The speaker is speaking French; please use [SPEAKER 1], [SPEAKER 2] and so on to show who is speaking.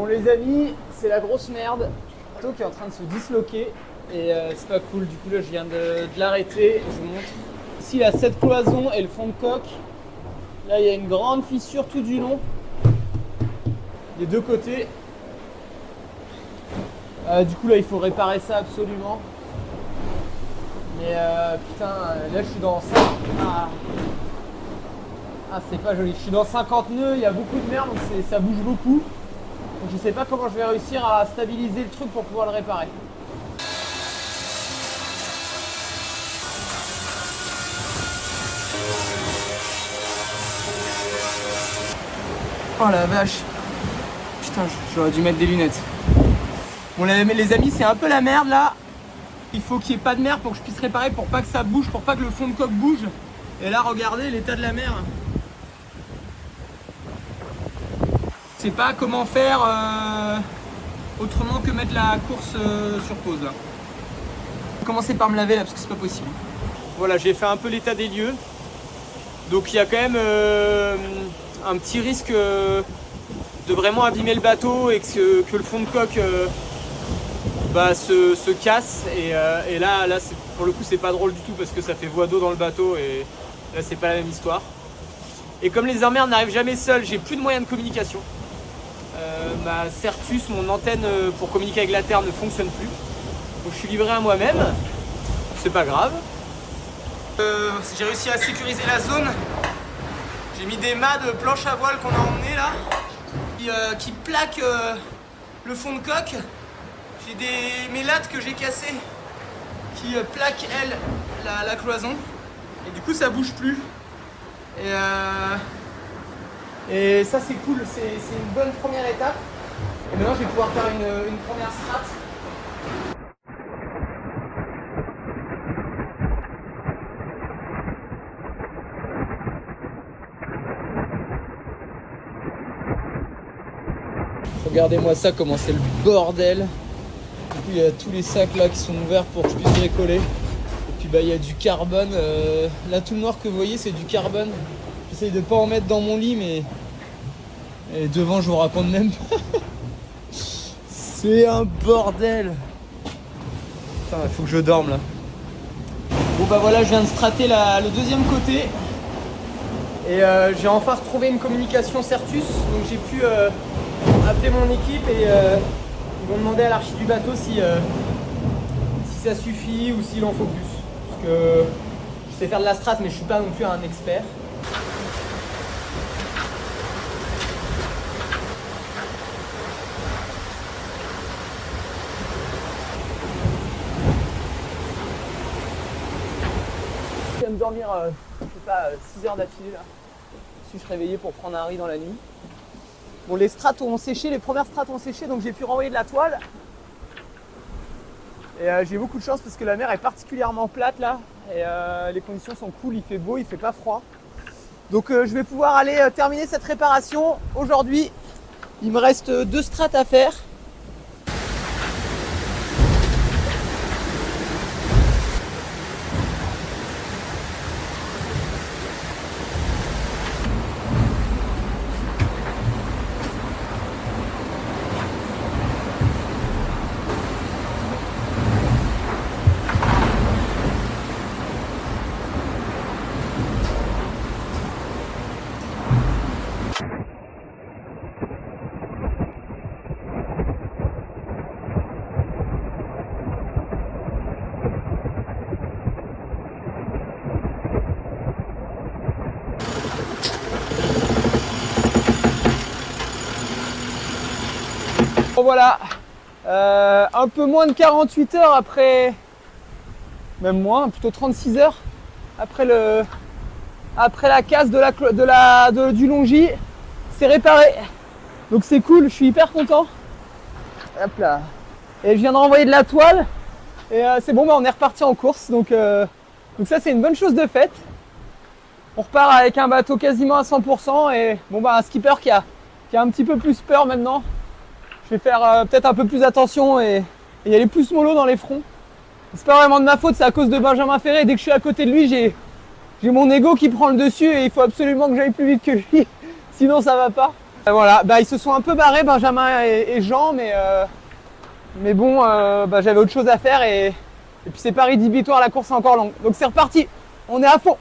[SPEAKER 1] Bon les amis, c'est la grosse merde. Le bateau qui est en train de se disloquer et c'est pas cool. Du coup là je viens de l'arrêter. Je vous montre. Ici il a cette cloison et le fond de coque. Là il y a une grande fissure tout du long. Des deux côtés. Du coup là il faut réparer ça absolument. Mais putain, là je suis dans 5... Ah c'est pas joli. Je suis dans 50 nœuds, il y a beaucoup de merde, donc ça bouge beaucoup. Donc je sais pas comment je vais réussir à stabiliser le truc pour pouvoir le réparer. Oh la vache. Putain, j'aurais dû mettre des lunettes. Bon les amis, c'est un peu la merde là. Il faut qu'il n'y ait pas de mer pour que je puisse réparer, pour pas que ça bouge, pour pas que le fond de coque bouge. Et là regardez l'état de la mer. Je sais pas comment faire autrement que mettre la course sur pause là. Je vais commencer par me laver là parce que c'est pas possible. Voilà, j'ai fait un peu l'état des lieux. Donc il y a quand même un petit risque de vraiment abîmer le bateau et que le fond de coque se casse. Et là pour le coup c'est pas drôle du tout parce que ça fait voie d'eau dans le bateau et là c'est pas la même histoire. Et comme les armères n'arrivent jamais seules, j'ai plus de moyens de communication. Ma Certus, mon antenne pour communiquer avec la terre ne fonctionne plus. Donc je suis livré à moi-même. C'est pas grave. J'ai réussi à sécuriser la zone. J'ai mis des mâts de planche à voile qu'on a emmené là qui plaquent le fond de coque. J'ai mes lattes que j'ai cassées qui plaquent elles la cloison. Et du coup ça bouge plus. Et ça c'est cool, c'est une bonne première étape. Et maintenant je vais pouvoir faire une première strat. Regardez-moi ça, comment c'est le bordel. Du coup il y a tous les sacs là qui sont ouverts pour que je puisse décoller. Et puis il y a du carbone. Là tout le noir que vous voyez c'est du carbone. J'essaye de pas en mettre dans mon lit mais... Et devant je vous raconte même pas. C'est un bordel. Putain, il faut que je dorme là. Bon bah voilà, je viens de strater le deuxième côté. Et j'ai enfin retrouvé une communication Certus. Donc j'ai pu appeler mon équipe et ils vont demander à l'archi du bateau si ça suffit ou s'il en faut plus. Parce que je sais faire de la strat mais je suis pas non plus un expert. Je viens de dormir, je sais pas, 6 heures d'affilée là. Je suis réveillé pour prendre un riz dans la nuit. Bon, les strates ont séché, les premières strates ont séché, donc j'ai pu renvoyer de la toile. Et j'ai beaucoup de chance parce que la mer est particulièrement plate là. Et les conditions sont cool, il fait beau, il fait pas froid. Donc je vais pouvoir aller terminer cette réparation. Aujourd'hui, il me reste 2 strates à faire. Bon voilà, un peu moins de 48 heures après, même moins, plutôt 36 heures après la casse du longis, c'est réparé. Donc c'est cool, je suis hyper content. Hop là. Et je viens de renvoyer de la toile et c'est bon, on est reparti en course. Donc ça c'est une bonne chose de faite. On repart avec un bateau quasiment à 100% et bon un skipper qui a un petit peu plus peur maintenant. Je vais faire peut-être un peu plus attention et y aller plus mollo dans les fronts. C'est pas vraiment de ma faute, c'est à cause de Benjamin Ferré. Dès que je suis à côté de lui, j'ai mon ego qui prend le dessus et il faut absolument que j'aille plus vite que lui. Sinon ça va pas. Voilà, bah, ils se sont un peu barrés, Benjamin et Jean, mais bon, j'avais autre chose à faire et puis c'est pas rédhibitoire, la course est encore longue. Donc c'est reparti, on est à fond.